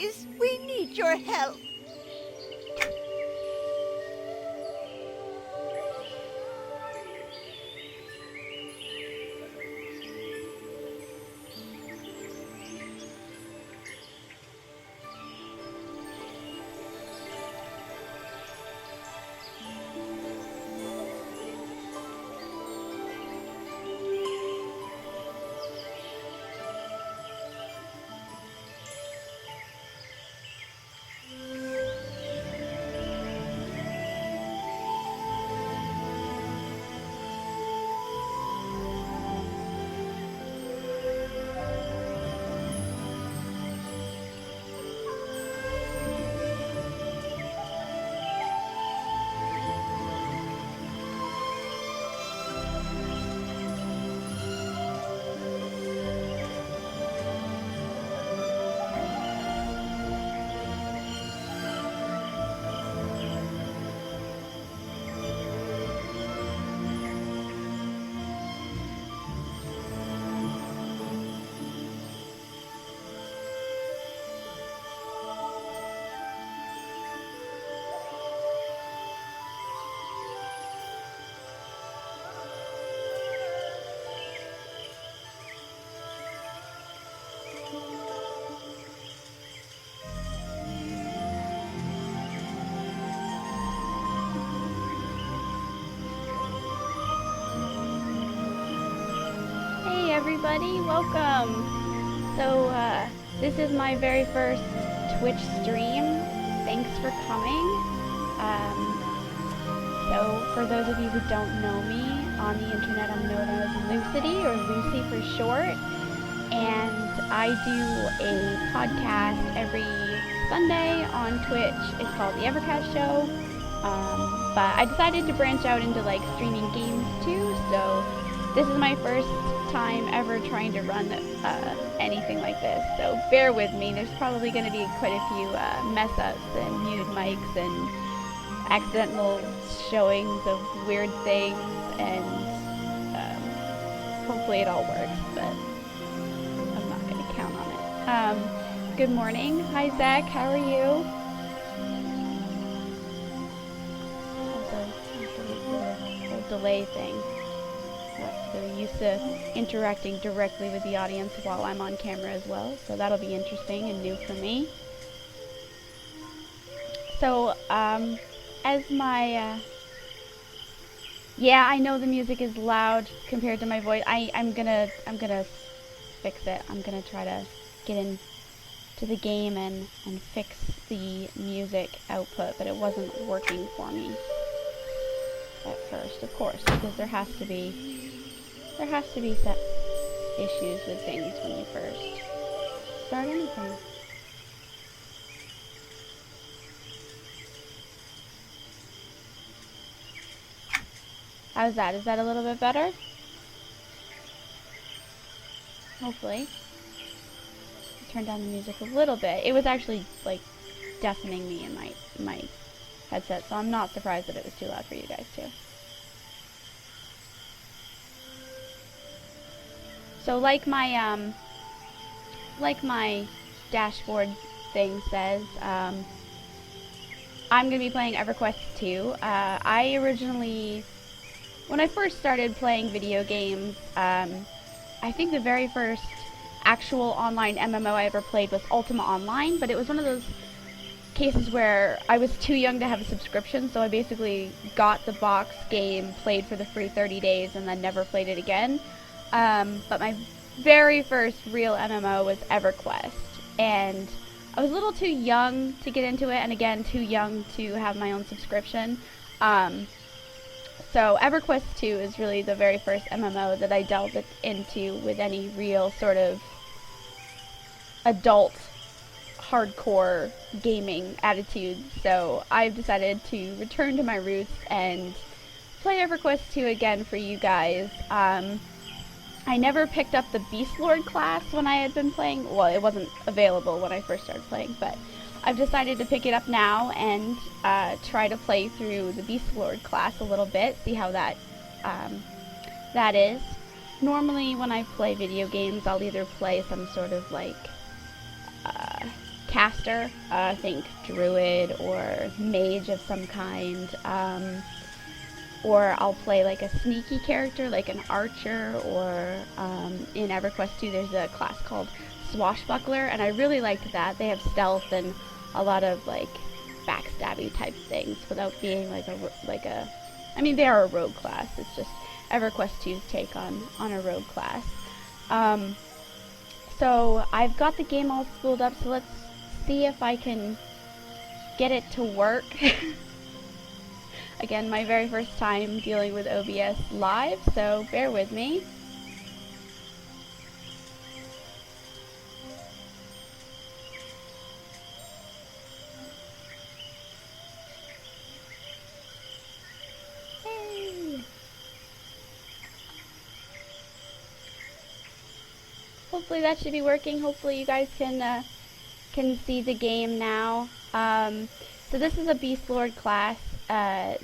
Please, we need your help. Everybody, welcome. So this is my very first Twitch stream. Thanks for coming. So for those of you who don't know me, on the internet I'm known as Lucitie, or Lucy for short, and I do a podcast every Sunday on Twitch. It's called The Evercast Show, but I decided to branch out into like streaming games too, so this is my first time ever trying to run anything like this, so bear with me. There's probably going to be quite a few mess ups and muted mics and accidental showings of weird things, and hopefully it all works, but I'm not going to count on it. Good morning. Hi Zach, how are you? There's a little delay thing. They're used to interacting directly with the audience while I'm on camera as well, so that'll be interesting and new for me. So, as my, yeah, I know the music is loud compared to my voice. I'm gonna fix it. I'm gonna try to get into the game and fix the music output, but it wasn't working for me at first, of course, because there has to be set issues with things when you first start anything. How's that? Is that a little bit better? Hopefully. Turn down the music a little bit. It was actually like deafening me in my headset, so I'm not surprised that it was too loud for you guys too. So like my dashboard thing says, I'm going to be playing EverQuest 2. I originally, when I first started playing video games, I think the very first actual online MMO I ever played was Ultima Online, but it was one of those cases where I was too young to have a subscription, so I basically got the box game, played for the free 30 days, and then never played it again. But my very first real MMO was EverQuest, and I was a little too young to get into it, and again, too young to have my own subscription. So EverQuest 2 is really the very first MMO that I delved into with any real sort of adult hardcore gaming attitude. So I've decided to return to my roots and play EverQuest 2 again for you guys. I never picked up the Beastlord class when I had been playing. Well, it wasn't available when I first started playing, but I've decided to pick it up now and try to play through the Beastlord class a little bit, see how that is. Normally when I play video games, I'll either play some sort of like caster, think druid or mage of some kind, or I'll play like a sneaky character like an archer, or in EverQuest 2 there's a class called swashbuckler, and I really liked that. They have stealth and a lot of like backstabby type things without being like a I mean, they are a rogue class. It's just EverQuest 2's take on a rogue class. So I've got the game all spooled up, so let's see if I can get it to work. Again, my very first time dealing with OBS live, so bear with me. Hopefully that should be working. Hopefully you guys can see the game now. So this is a Beastlord class. I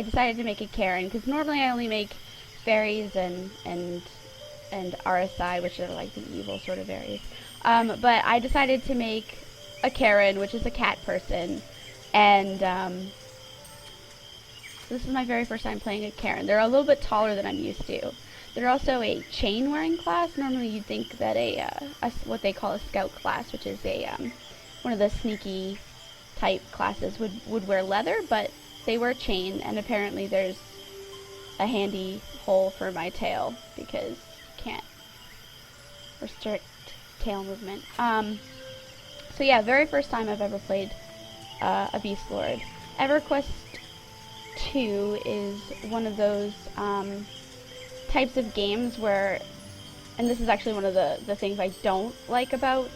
decided to make a Karen because normally I only make fairies and RSI, which are like the evil sort of fairies. But I decided to make a Karen, which is a cat person, and this is my very first time playing a Karen. They're a little bit taller than I'm used to. They're also a chain-wearing class. Normally you'd think that what they call a scout class, which is one of the sneaky type classes, would wear leather, but they wear chain, and apparently there's a handy hole for my tail because you can't restrict tail movement. So yeah, very first time I've ever played a Beastlord. EverQuest 2 is one of those types of games where, and this is actually one of the things I don't like about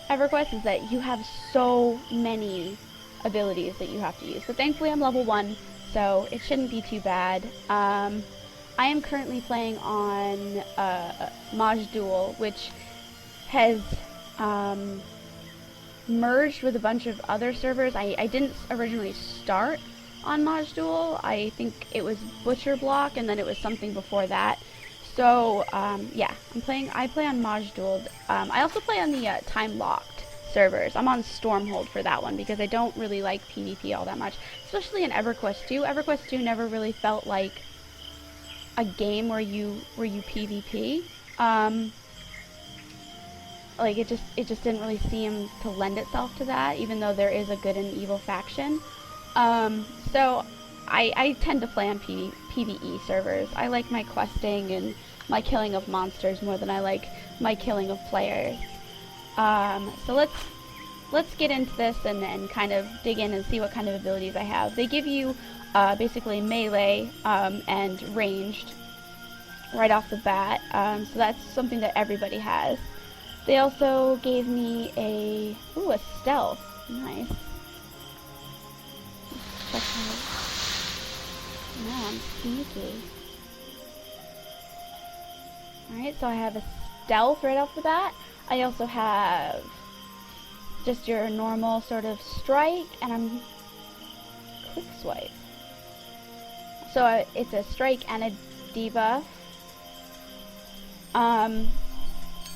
EverQuest, is that you have so many abilities that you have to use. But thankfully I'm level 1, so it shouldn't be too bad. I am currently playing on Maj Duel, which has merged with a bunch of other servers. I didn't originally start on Maj Duel. I think it was Butcher Block, and then it was something before that. So yeah, I play on Maj Duel. I also play on the time locked servers. I'm on Stormhold for that one because I don't really like PvP all that much, especially in EverQuest 2. EverQuest 2 never really felt like a game where you PvP. Like it just didn't really seem to lend itself to that, even though there is a good and evil faction. So I tend to play on PvE servers. I like my questing and my killing of monsters more than I like my killing of players. So let's get into this and kind of dig in and see what kind of abilities I have. They give you basically melee and ranged right off the bat, so that's something that everybody has. They also gave me a stealth. Nice. No, I'm sneaky. Alright, so I have a stealth right off the bat. I also have just your normal sort of strike, and I'm quick swipe. So it's a strike and a debuff.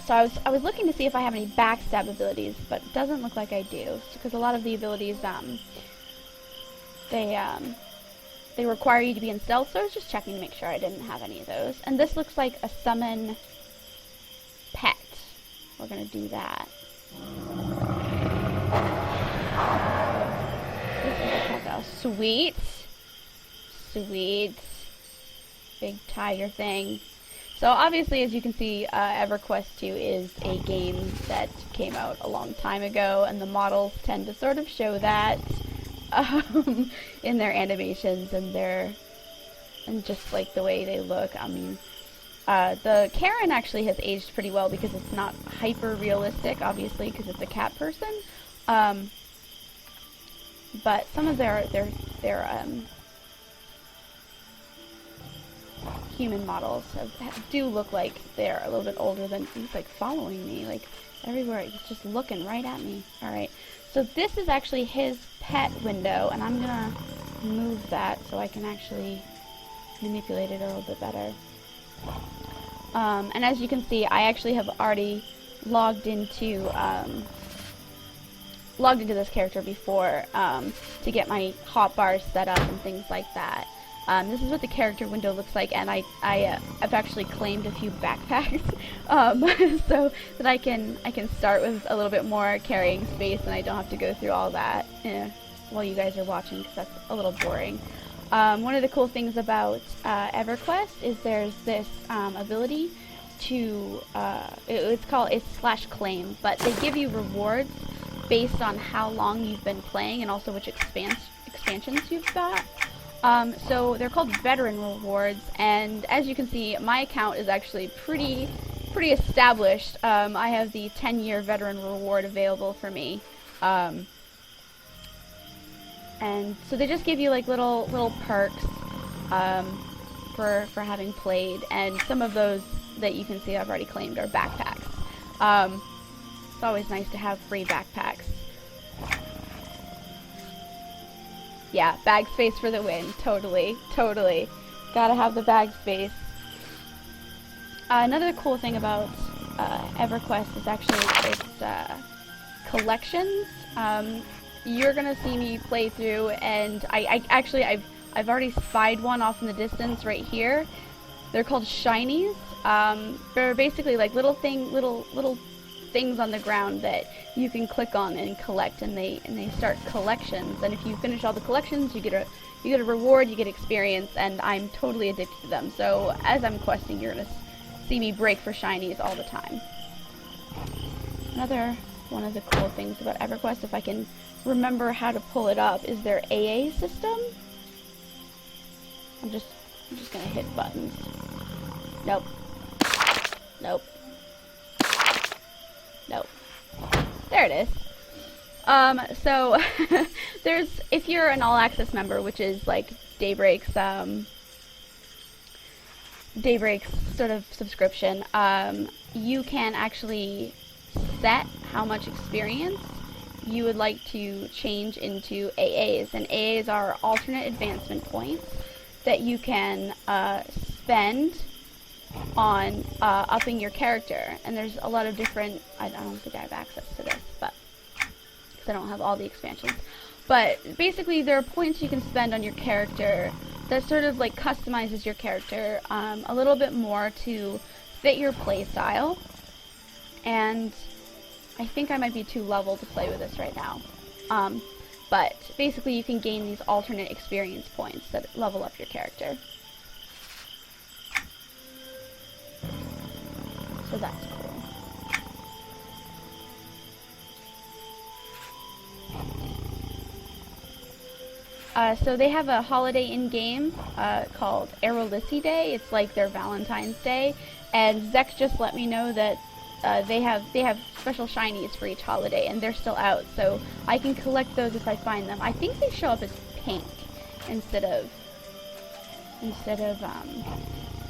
So I was looking to see if I have any backstab abilities, but it doesn't look like I do, because a lot of the abilities they require you to be in stealth, so I was just checking to make sure I didn't have any of those. And this looks like a summon pet. We're gonna do that. This is a pet though. Sweet. Sweet. Big tiger thing. So obviously, as you can see, EverQuest 2 is a game that came out a long time ago, and the models tend to sort of show that in their animations and just like the way they look. I mean, the Karen actually has aged pretty well because it's not hyper realistic, obviously, because it's a cat person. But some of their human models do look like they're a little bit older than. He's like following me, like everywhere. He's just looking right at me. All right. So this is actually his pet window, and I'm gonna move that so I can actually manipulate it a little bit better. And as you can see, I actually have already logged into this character before to get my hotbars set up and things like that. This is what the character window looks like, and I've actually claimed a few backpacks so that I can start with a little bit more carrying space, and I don't have to go through all that while you guys are watching, because that's a little boring. One of the cool things about EverQuest is there's this ability to it's /claim, but they give you rewards based on how long you've been playing and also which expansions you've got. So they're called veteran rewards, and as you can see, my account is actually pretty established. I have the 10-year veteran reward available for me. And so they just give you like little perks for having played, and some of those that you can see I've already claimed are backpacks. It's always nice to have free backpacks. Yeah, bag space for the win. Totally. Gotta have the bag space. Another cool thing about EverQuest is actually its collections. You're gonna see me play through, and I've already spied one off in the distance right here. They're called shinies. They're basically like little things on the ground that you can click on and collect, and they start collections. And if you finish all the collections, you get a reward, you get experience, and I'm totally addicted to them. So as I'm questing, you're gonna see me break for shinies all the time. Another one of the cool things about EverQuest, if I can remember how to pull it up, is their AA system. I'm just gonna hit buttons. Nope. There it is. So there's, if you're an all access member, which is like Daybreak's sort of subscription, you can actually set how much experience you would like to change into AAs, and AAs are alternate advancement points that you can spend on upping your character. And there's a lot of different, I don't think I have access to this, but because I don't have all the expansions, but basically there are points you can spend on your character that sort of like customizes your character a little bit more to fit your play style. And I think I might be too level to play with this right now, but basically you can gain these alternate experience points that level up your character. So that's cool. So they have a holiday in-game called Luci Day. It's like their Valentine's Day, and Zek just let me know that they have special shinies for each holiday, and they're still out, so I can collect those if I find them. I think they show up as pink instead of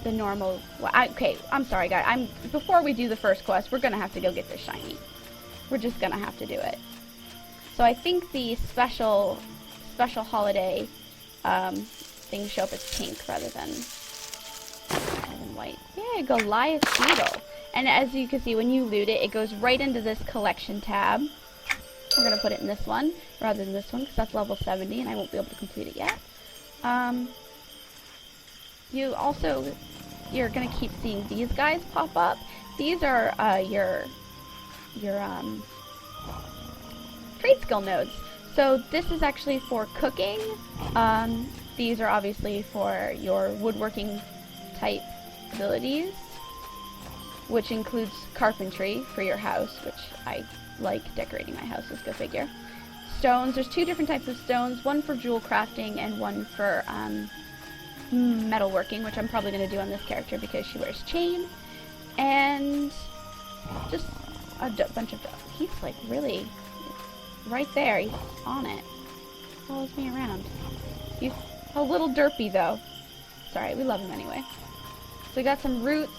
the normal. Well, okay, I'm sorry, guys. Before we do the first quest, we're gonna have to go get this shiny. We're just gonna have to do it. So I think the special holiday things show up as pink rather than white. Yeah, Goliath Beetle. And as you can see, when you loot it, it goes right into this collection tab. We're gonna put it in this one rather than this one because that's level 70, and I won't be able to complete it yet. You're gonna keep seeing these guys pop up. These are your trade skill nodes. So this is actually for cooking. These are obviously for your woodworking type abilities, which includes carpentry for your house, which I like decorating my house, go figure. Stones, there's two different types of stones, one for jewel crafting and one for metalworking, which I'm probably going to do on this character because she wears chain. And just a bunch of stuff. He's like really right there, he's on it. Follows me around. He's a little derpy though. Sorry, we love him anyway. So we got some roots,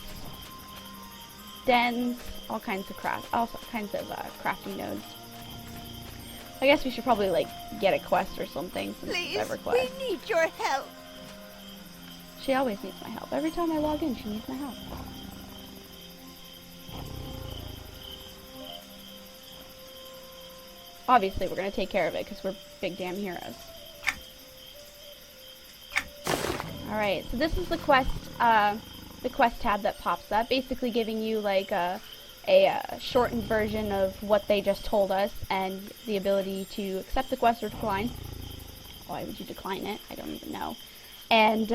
dens, all kinds of crafting nodes. I guess we should probably like get a quest or something since Please, it's EverQuest. we need your help. She always needs my help. Every time I log in, she needs my help. obviously we're going to take care of it because we're big damn heroes. Alright, so this is the quest tab that pops up, basically giving you like a shortened version of what they just told us, and the ability to accept the quest or decline. Why would you decline it? I don't even know. And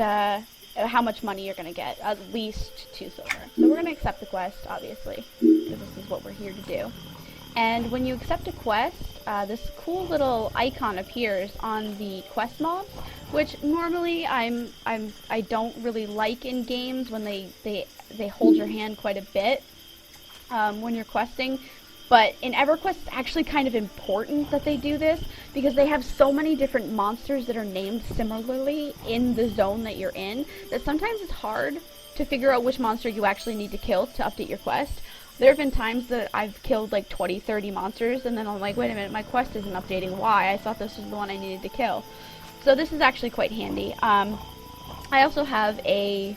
how much money you're going to get. At least 2 silver. So we're going to accept the quest, obviously, because this is what we're here to do. And when you accept a quest, this cool little icon appears on the quest mobs, which normally I don't really like in games when they hold your hand quite a bit when you're questing. But in EverQuest, it's actually kind of important that they do this, because they have so many different monsters that are named similarly in the zone that you're in, that sometimes it's hard to figure out which monster you actually need to kill to update your quest. There have been times that I've killed like 20, 30 monsters, and then I'm like, wait a minute, my quest isn't updating. Why? I thought this was the one I needed to kill. So this is actually quite handy. I also have a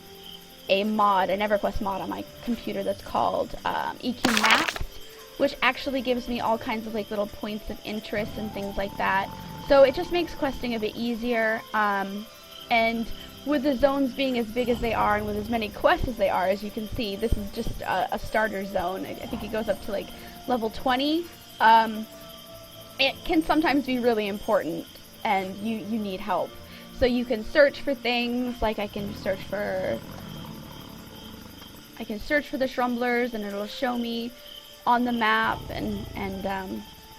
mod, an EverQuest mod on my computer that's called EQ Maps, which actually gives me all kinds of like little points of interest and things like that. So it just makes questing a bit easier, and with the zones being as big as they are and with as many quests as they are, as you can see, this is just a starter zone. I think it goes up to like level 20. It can sometimes be really important and you need help. So you can search for things, like I can search for the Shrumblers and it'll show me on the map, and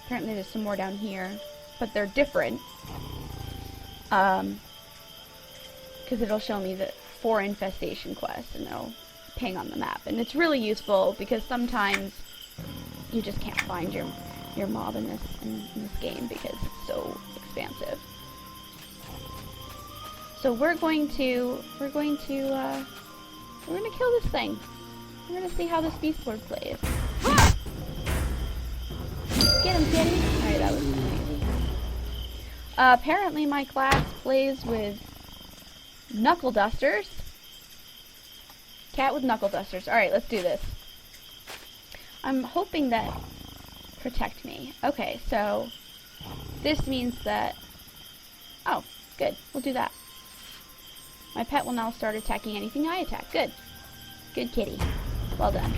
apparently there's some more down here, but they're different, because it'll show me the 4 infestation quests and it'll ping on the map, and it's really useful because sometimes you just can't find your mob in this game because it's so expansive. So we're going to kill this thing. We're gonna see how this Beastlord plays. Get him, kitty! Alright, that was easy. Apparently my class plays with knuckle dusters. Cat with knuckle dusters. Alright, let's do this. I'm hoping that protect me. Okay, so this means that... Oh, good. We'll do that. My pet will now start attacking anything I attack. Good. Good kitty. Well done.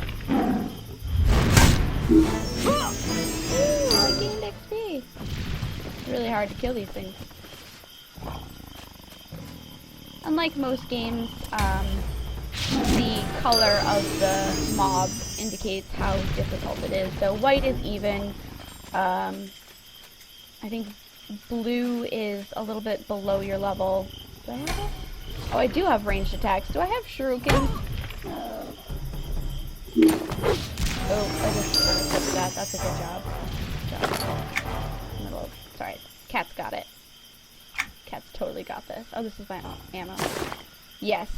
Ooh, I gained XP. It's really hard to kill these things. Unlike most games, the color of the mob indicates how difficult it is. So white is even. I think blue is a little bit below your level. Do I have that? Oh, I do have ranged attacks. Do I have shurikens? Oh, I just took that. That's a good job. Sorry, Cat's got it. Cat's totally got this. Oh, this is my ammo. Yes.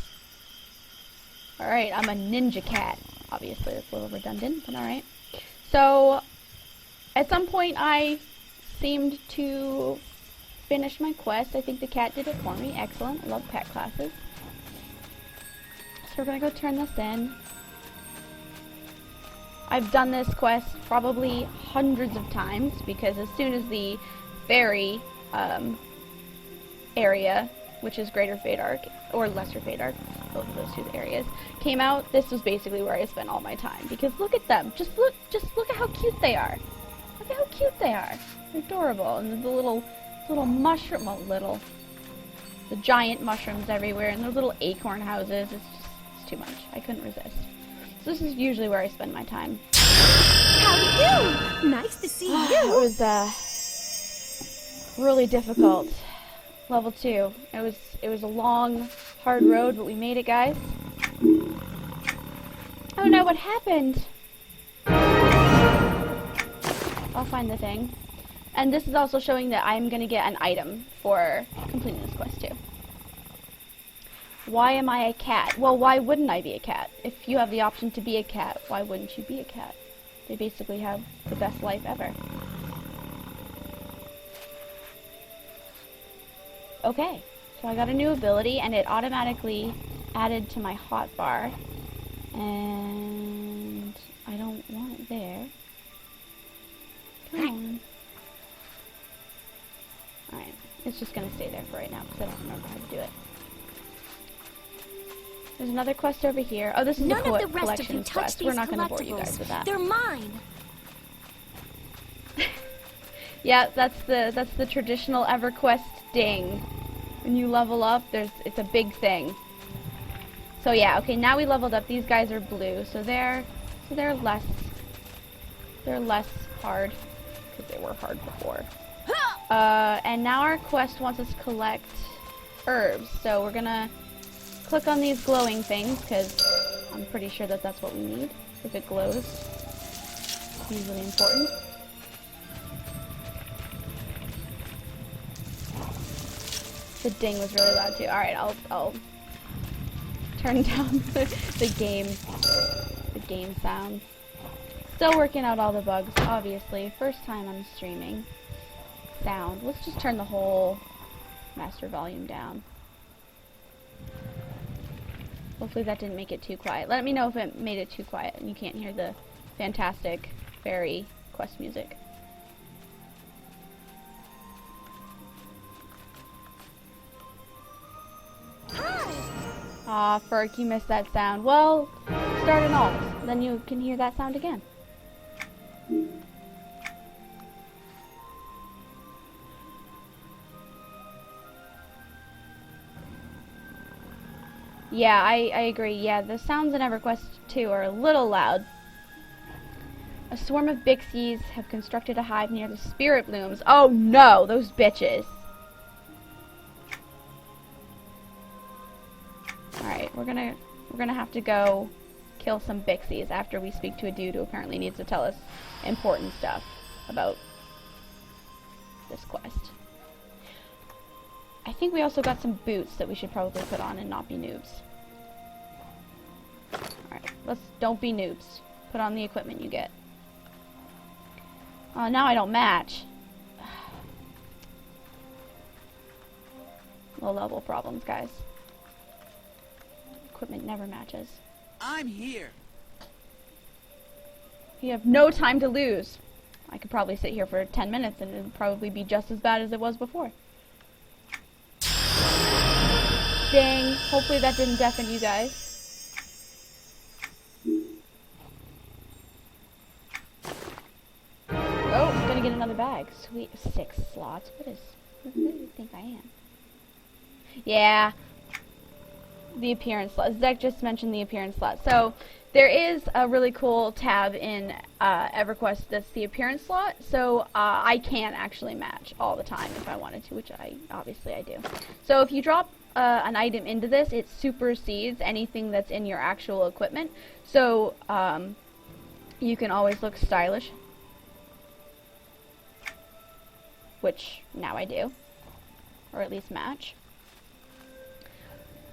Alright, I'm a ninja cat. Obviously, that's a little redundant, but alright. So, at some point I seemed to finish my quest. I think the cat did it for me. Excellent. I love pet classes. So we're gonna go turn this in. I've done this quest probably hundreds of times, because as soon as the ferry area, which is Greater Fadark, or Lesser Fadark, both of those 2 areas, came out, this was basically where I spent all my time. Because look at them. Just look at how cute they are. Look at how cute they are. They're adorable. And the little mushroom, well, the giant mushrooms everywhere, and the little acorn houses. It's too much. I couldn't resist. So this is usually where I spend my time. How do you do? Nice to see you. It was really difficult. Level 2. It was a long, hard road, but we made it, guys. Oh no, what happened? I'll find the thing. And this is also showing that I'm gonna get an item for completing this quest too. Why am I a cat? Well, why wouldn't I be a cat? If you have the option to be a cat, why wouldn't you be a cat? They basically have the best life ever. Okay, so I got a new ability, and it automatically added to my hotbar. And I don't want it there. Come on. just gonna stay there for right now because I don't remember how to do it. There's another quest over here. Oh, this is None the of the rest of you collections touch quest. these We're not gonna bore you guys collectibles. with that. They're mine. Yeah, that's the traditional EverQuest ding. When you level up, it's a big thing. So yeah, okay, now we leveled up. These guys are blue, so they're less hard because they were hard before. And now our quest wants us to collect herbs, so we're gonna click on these glowing things because I'm pretty sure that that's what we need. If it glows, it's usually important. The ding was really loud too. All right, I'll turn down the game sounds. Still working out all the bugs, obviously. First time I'm streaming. Sound. Let's just turn the whole master volume down. Hopefully that didn't make it too quiet. Let me know if it made it too quiet and you can't hear the fantastic fairy quest music. Aw, Ferk, you missed that sound. Well, start an alt, then you can hear that sound again. Yeah, I agree. Yeah, the sounds in EverQuest 2 are a little loud. A swarm of Bixies have constructed a hive near the spirit blooms. Oh no, those bitches. Alright, we're gonna have to go kill some Bixies after we speak to a dude who apparently needs to tell us important stuff about this quest. I think we also got some boots that we should probably put on and not be noobs. Alright, don't be noobs. Put on the equipment you get. Oh, now I don't match. Low level problems, guys. Equipment never matches. I'm here. You have no time to lose. I could probably sit here for 10 minutes and it would probably be just as bad as it was before. Dang. Hopefully that didn't deafen you guys. Oh, I'm gonna get another bag. Sweet. 6 slots. What do you think I am? Yeah. The appearance slot. Zek just mentioned the appearance slot. So there is a really cool tab in EverQuest that's the appearance slot. So I can actually match all the time if I wanted to, which obviously I do. So if you drop an item into this, it supersedes anything that's in your actual equipment. So you can always look stylish, which now I do, or at least match.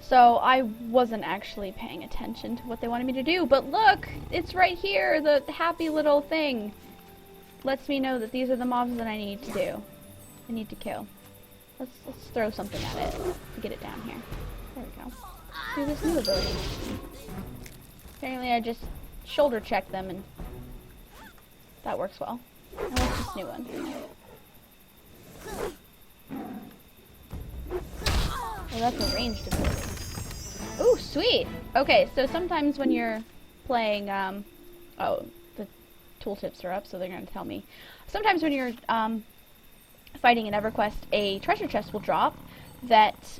So I wasn't actually paying attention to what they wanted me to do, but look, it's right here, the happy little thing. Lets me know that these are the mobs that I need to do. I need to kill. Let's throw something at it to get it down here. There we go. Do this new ability. Apparently I just shoulder check them and that works well. And what's this new one? Oh, that's a ranged ability. Ooh, sweet! Okay, so sometimes when you're playing, oh, the tooltips are up, so they're going to tell me. Sometimes when you're fighting in EverQuest, a treasure chest will drop that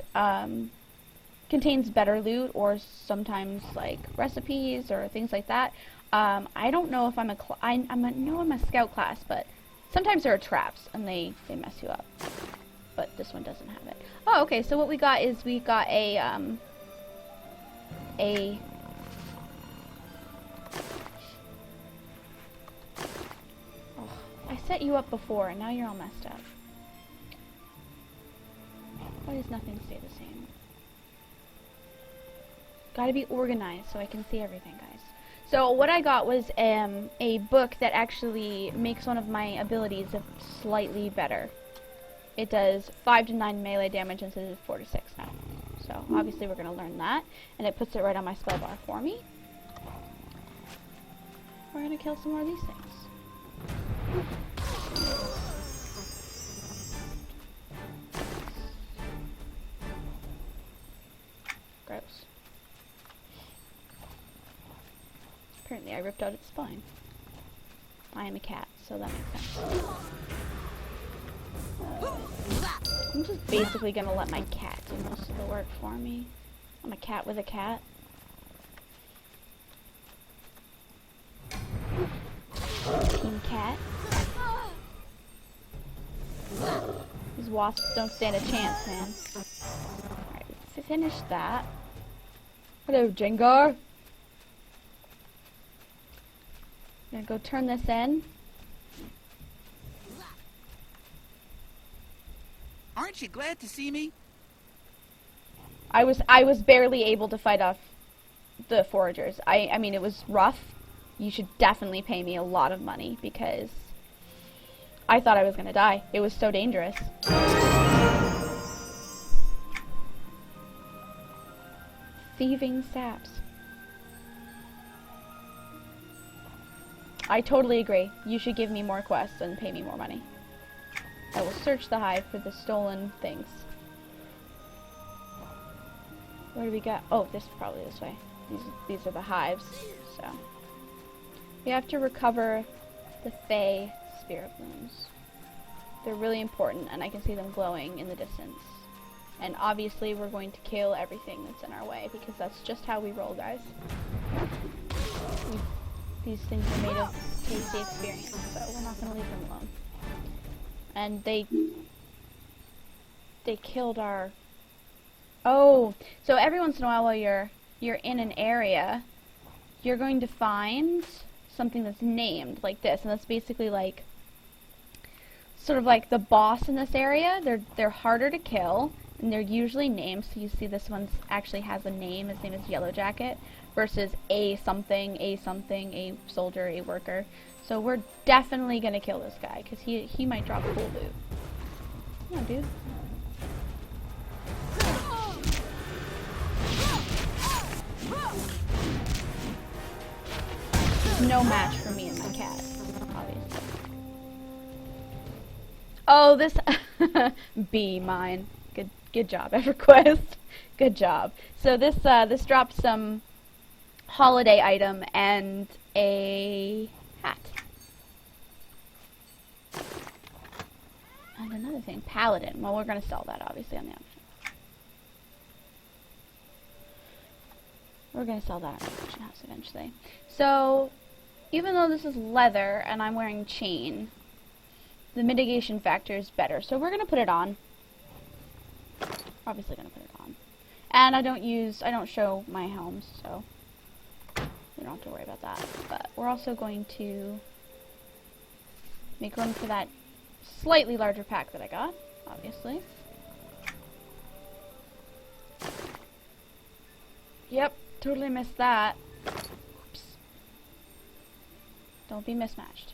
contains better loot, or sometimes, like, recipes or things like that. I don't know if I'm a scout class, but sometimes there are traps, and they mess you up. But this one doesn't have it. Oh, okay, so what we got is we got oh, I set you up before and now you're all messed up. Why does nothing stay the same? Gotta be organized so I can see everything, guys. So what I got was a book that actually makes one of my abilities slightly better. It does 5 to 9 melee damage instead of 4 to 6 now. So obviously we're going to learn that. And it puts it right on my spell bar for me. We're going to kill some more of these things. ripped out its spine. I am a cat, so that makes sense. I'm just basically gonna let my cat do most of the work for me. I'm a cat with a cat. Team cat. These wasps don't stand a chance, man. Alright, let's finish that. Hello, Jengar. Gonna go turn this in. Aren't you glad to see me? I was barely able to fight off the foragers. I mean, it was rough. You should definitely pay me a lot of money because I thought I was gonna die. It was so dangerous. Thieving saps. I totally agree. You should give me more quests and pay me more money. I will search the hive for the stolen things. Where do we go? Oh, this is probably this way. These are the hives. So we have to recover the Fey spirit blooms. They're really important, and I can see them glowing in the distance. And obviously, we're going to kill everything that's in our way because that's just how we roll, guys. These things are made of tasty experience, so we're not going to leave them alone. And they killed our... Oh, so every once in a while you're in an area, you're going to find something that's named like this, and that's basically like sort of like the boss in this area. They're harder to kill, and they're usually named. So you see this one actually has a name. His name is Yellow Jacket versus a something, a soldier, a worker. So we're definitely gonna kill this guy because he might drop cool loot. Come on, dude. No match for me and my cat, obviously. Oh, this be mine. Good job, EverQuest. Good job. So this dropped some holiday item and a hat. And another thing, Paladin. Well, we're gonna sell that obviously on the auction. We're gonna sell that at the auction house eventually. So, even though this is leather and I'm wearing chain, the mitigation factor is better. So we're gonna put it on. Obviously gonna put it on. And I don't show my helms, so we don't have to worry about that. But we're also going to make room for that slightly larger pack that I got, obviously. Yep, totally missed that. Oops. Don't be mismatched.